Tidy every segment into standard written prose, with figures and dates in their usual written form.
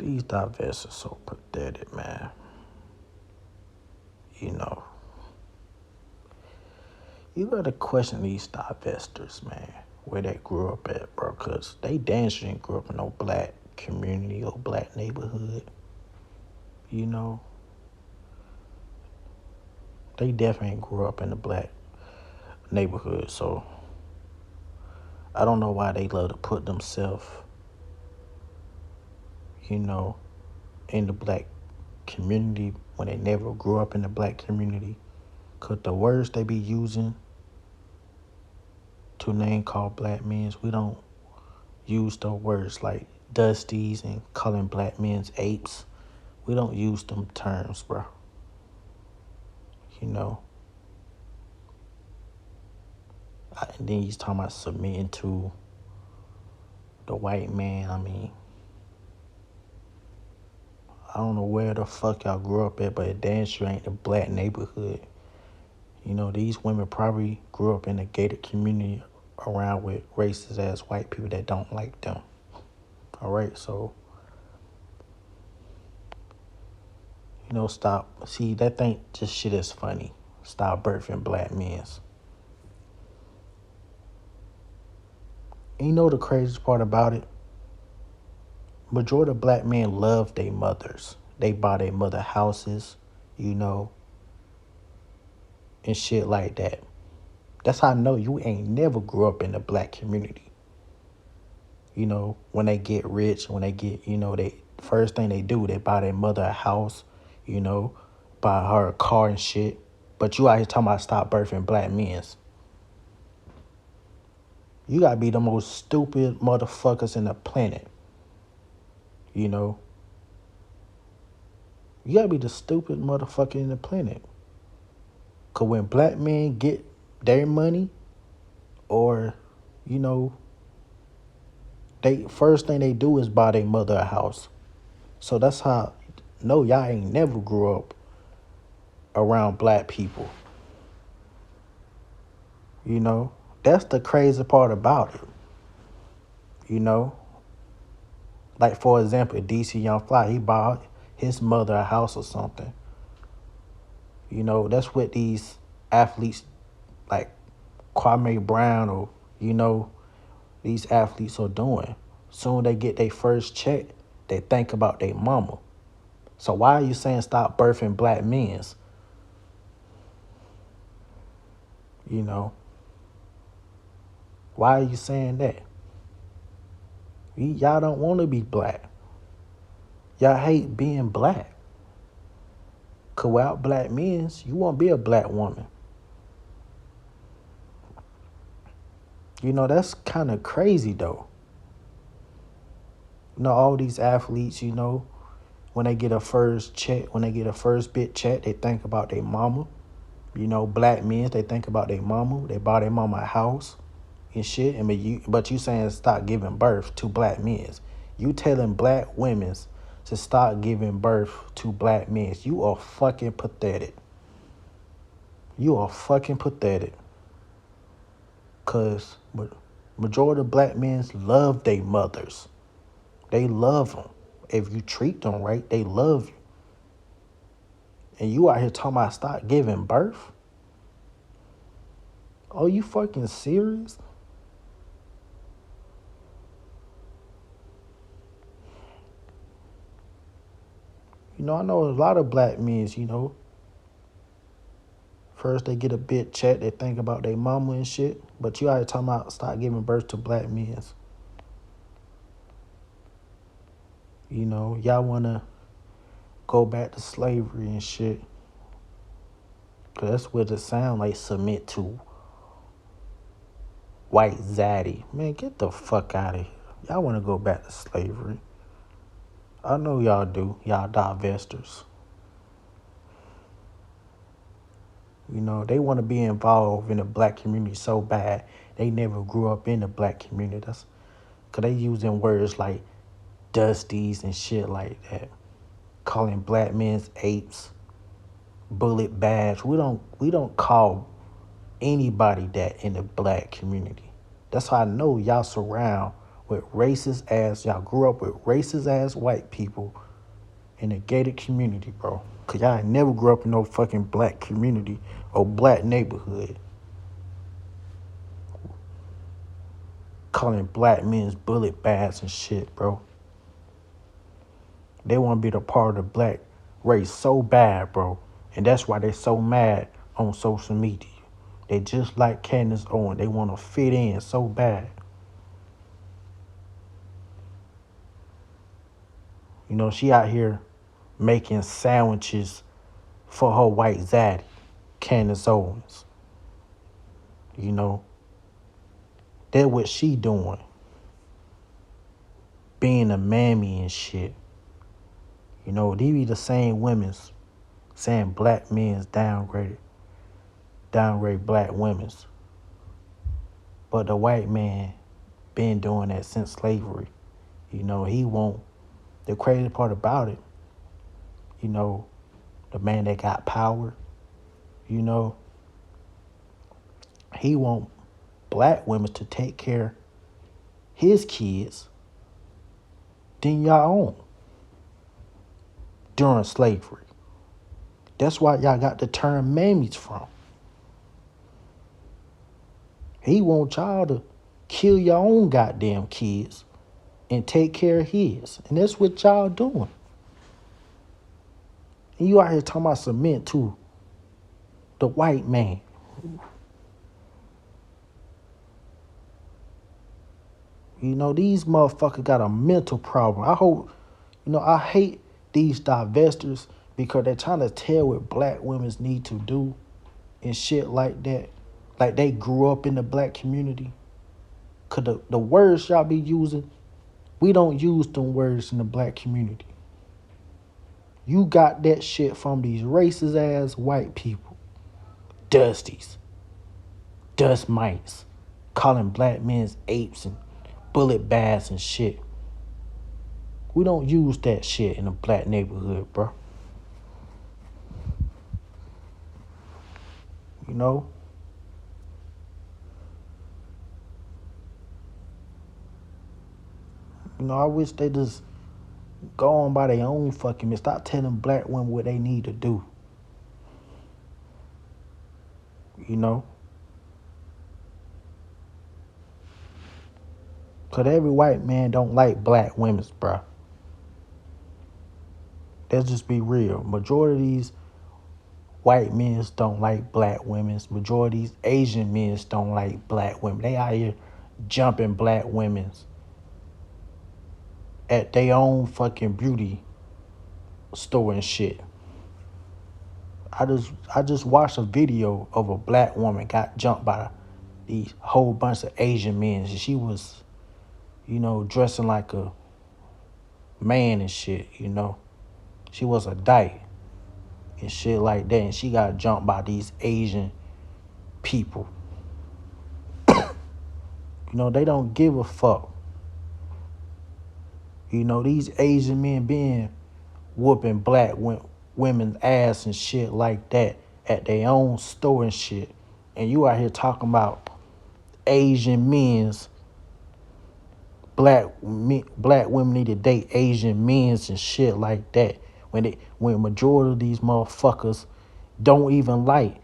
These divestors are so pathetic, man. You know, you gotta question these divestors, man, where they grew up at, bro, because they damn sure didn't grow up in no black community or black neighborhood. You know, they definitely grew up in a black neighborhood, so I don't know why they love to put themselves, you know, in the black community when they never grew up in the black community. Because the words they be using to name call black men, we don't use those words like dusties and calling black men apes. We don't use them terms, bro. You know. And then he's talking about submitting to the white man. I mean, I don't know where the fuck y'all grew up at, but it damn sure ain't the black neighborhood. You know, these women probably grew up in a gated community around with racist ass white people that don't like them. All right, so, you know, stop. See, that thing, just shit is funny. Stop birthing black men. And you know the craziest part about it? Majority of black men love their mothers. They buy their mother houses, you know, and shit like that. That's how I know you ain't never grew up in the black community. You know, when they get rich, when they get, you know, they first thing they do, they buy their mother a house, you know, buy her a car and shit. But you out here talking about stop birthing black men. You gotta be the most stupid motherfuckers in the planet. You know? You gotta be the stupid motherfucker in the planet. Cause when black men get their money, or, you know, they first thing they do is buy their mother a house. So that's how, no, y'all ain't never grew up around black people. You know, that's the crazy part about it. You know, like for example, DC Young Fly, he bought his mother a house or something. You know, that's what these athletes like Kwame Brown or, you know, these athletes are doing. Soon they get their first check, they think about their mama. So why are you saying stop birthing black men? You know, why are you saying that? Y'all don't want to be black. Y'all hate being black. Cause without black men, you won't be a black woman. You know, that's kind of crazy though. You know, all these athletes, you know, when they get a first check, when they get a first big check, they think about their mama. You know, black men, they think about their mama. They buy their mama a house and shit. But you saying stop giving birth to black men. You telling black women to stop giving birth to black men. You are fucking pathetic. You are fucking pathetic. Because majority of black men love their mothers. They love them. If you treat them right, they love you. And you out here talking about stop giving birth? Are you fucking serious? You know, I know a lot of black men, you know, first they get a big check, they think about their mama and shit. But you out here talking about stop giving birth to black men. You know, y'all want to go back to slavery and shit. Because that's what it sound like, submit to White Zaddy. Man, get the fuck out of here. Y'all want to go back to slavery. I know y'all do. Y'all divestors. You know, they want to be involved in the black community so bad. They never grew up in the black community. That's because they using words like dusties and shit like that. Calling black men apes, bullet badge. We don't call anybody that in the black community. That's how I know y'all surround with racist ass, y'all grew up with racist ass white people in a gated community, bro. Cause y'all never grew up in no fucking black community or black neighborhood. Calling black men's bullet baths and shit, bro. They want to be the part of the black race so bad, bro. And that's why they so mad on social media. They just like Candace Owens. They want to fit in so bad. You know, she out here making sandwiches for her White Zaddy, Candace Owens. You know, that's what she doing. Being a mammy and shit. You know, they be the same women's saying black men's downgrade black women's. But the white man been doing that since slavery. You know, he won't. The crazy part about it, you know, the man that got power, you know, he want black women to take care of his kids than y'all own during slavery. That's why y'all got the term mammies from. He want y'all to kill your own goddamn kids and take care of his. And that's what y'all doing. And you out here talking about cement to the white man. You know, these motherfuckers got a mental problem. I hate these divestors because they're trying to tell what black women need to do and shit like that. Like they grew up in the black community. Because the words y'all be using, we don't use them words in the black community. You got that shit from these racist ass white people. Dusties. Dust mites. Calling black men's apes and bullet baths and shit. We don't use that shit in a black neighborhood, bro. You know? You know, I wish they just go on by their own fucking stop telling black women what they need to do. You know? Because every white man don't like black women, bro. Let's just be real. Majority of these white men don't like black women. Majority of these Asian men don't like black women. They out here jumping black women at their own fucking beauty store and shit. I just watched a video of a black woman got jumped by these whole bunch of Asian men. She was, you know, dressing like a man and shit, you know. She was a dyke and shit like that. And she got jumped by these Asian people. You know, they don't give a fuck. You know, these Asian men being whooping black women's ass and shit like that at their own store and shit. And you out here talking about Asian men's black women need to date Asian men's and shit like that. When majority of these motherfuckers don't even like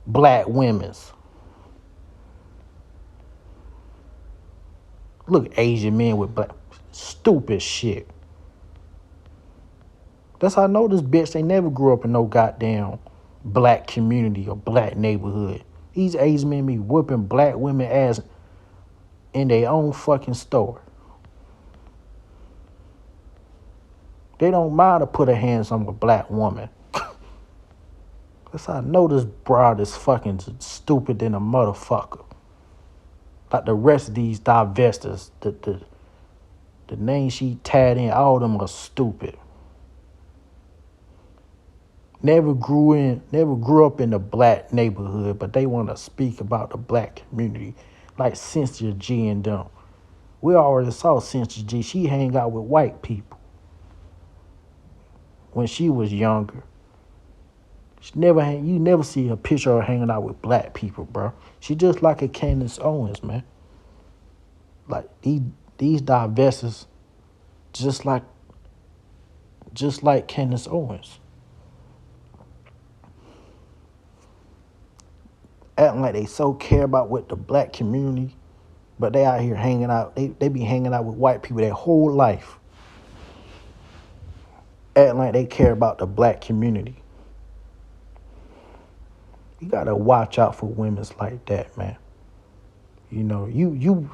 black women's. Look, Asian men with black stupid shit. That's how I know this bitch. They never grew up in no goddamn black community or black neighborhood. These Asian men be whooping black women ass in their own fucking store. They don't mind to put their hands on a black woman. That's how I know this broad is fucking stupid than a motherfucker. Like the rest of these divestors, the name she tied in, all of them are stupid. Never grew up in the black neighborhood, but they want to speak about the black community, like Cynthia G and them. We already saw Cynthia G. She hang out with white people when she was younger. You never see a picture of her hanging out with black people, bro. She just like a Candace Owens, man. Like these divestors, just like Candace Owens, acting like they so care about what the black community, but they out here hanging out. They be hanging out with white people their whole life, acting like they care about the black community. You gotta watch out for women's like that, man. You know, you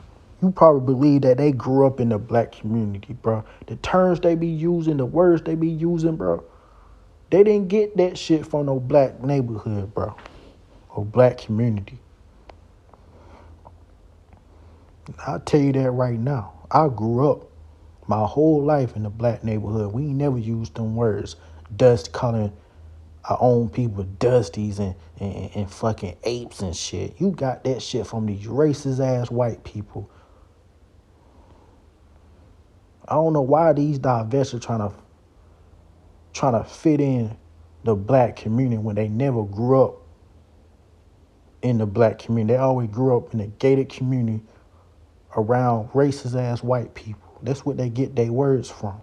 probably believe that they grew up in the black community, bro. The terms they be using, the words they be using, bro. They didn't get that shit from no black neighborhood, bro, or black community. I'll tell you that right now. I grew up my whole life in the black neighborhood. We ain't never used them words. Calling our own people dusties and fucking apes and shit. You got that shit from these racist ass white people. I don't know why these divestors trying to fit in the black community when they never grew up in the black community. They always grew up in a gated community around racist ass white people. That's what they get their words from.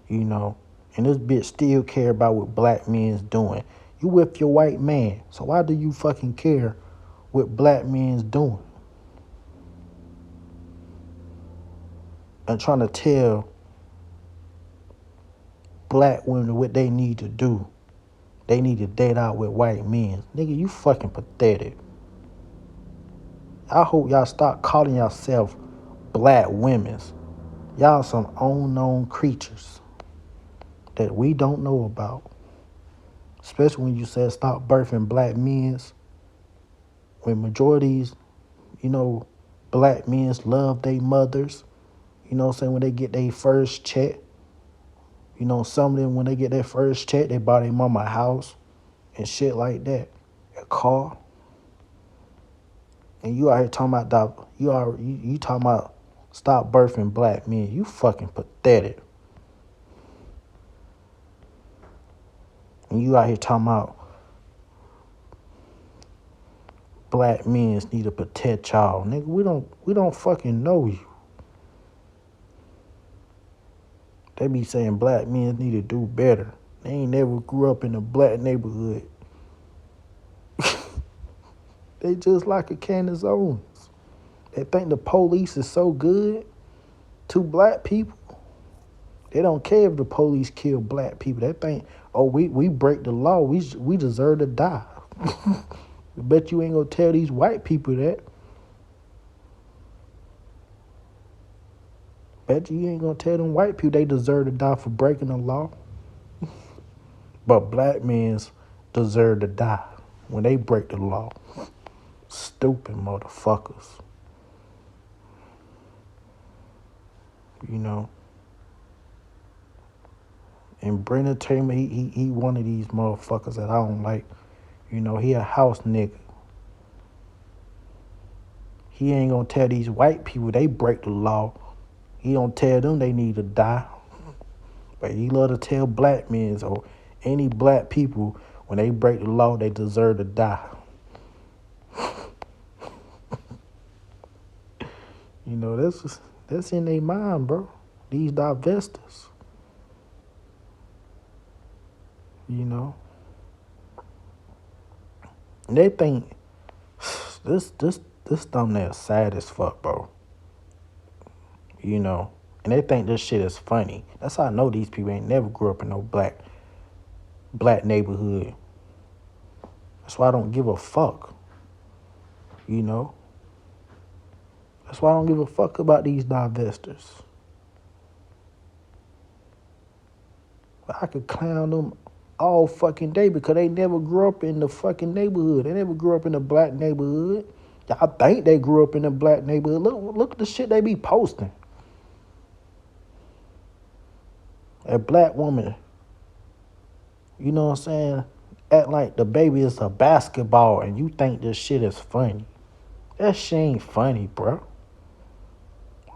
You know, and this bitch still care about what black men's doing. You with your white man, so why do you fucking care what black men's doing? And trying to tell black women what they need to do. They need to date out with white men. Nigga, you fucking pathetic. I hope y'all stop calling yourself black women's. Y'all some unknown creatures that we don't know about. Especially when you said stop birthing black men's. When majorities, you know, black men's love their mothers. You know what I'm saying? When they get their first check. You know, some of them, when they get their first check, they buy their mama a house and shit like that. A car. And you out here talking about that. You talking about stop birthing black men. You fucking pathetic. And you out here talking about black men need to protect y'all. Nigga, we don't fucking know you. They be saying black men need to do better. They ain't never grew up in a black neighborhood. They just like a Candace Owens. They think the police is so good to black people. They don't care if the police kill black people. They think, oh, we break the law. We deserve to die. Bet you ain't gonna tell these white people that. Bet you ain't gonna tell them white people they deserve to die for breaking the law. But black men deserve to die when they break the law. Stupid motherfuckers. You know. And Brendan Taylor, he one of these motherfuckers that I don't like. You know, he a house nigga. He ain't gonna tell these white people they break the law. He don't tell them they need to die. But he love to tell black men or any black people when they break the law they deserve to die. You know, that's in their mind, bro. These divestors. You know. And they think this thumbnail sad as fuck, bro. You know. And they think this shit is funny. That's how I know these people ain't never grew up in no black neighborhood. That's why I don't give a fuck. You know? That's why I don't give a fuck about these divestors. But I could clown them all fucking day because they never grew up in the fucking neighborhood. They never grew up in a black neighborhood. Y'all think they grew up in a black neighborhood. Look at the shit they be posting. A black woman, you know what I'm saying, act like the baby is a basketball and you think this shit is funny. That shit ain't funny, bro.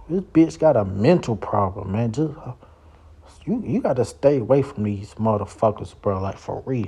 This bitch got a mental problem, man. You got to stay away from these motherfuckers, bro, like for real.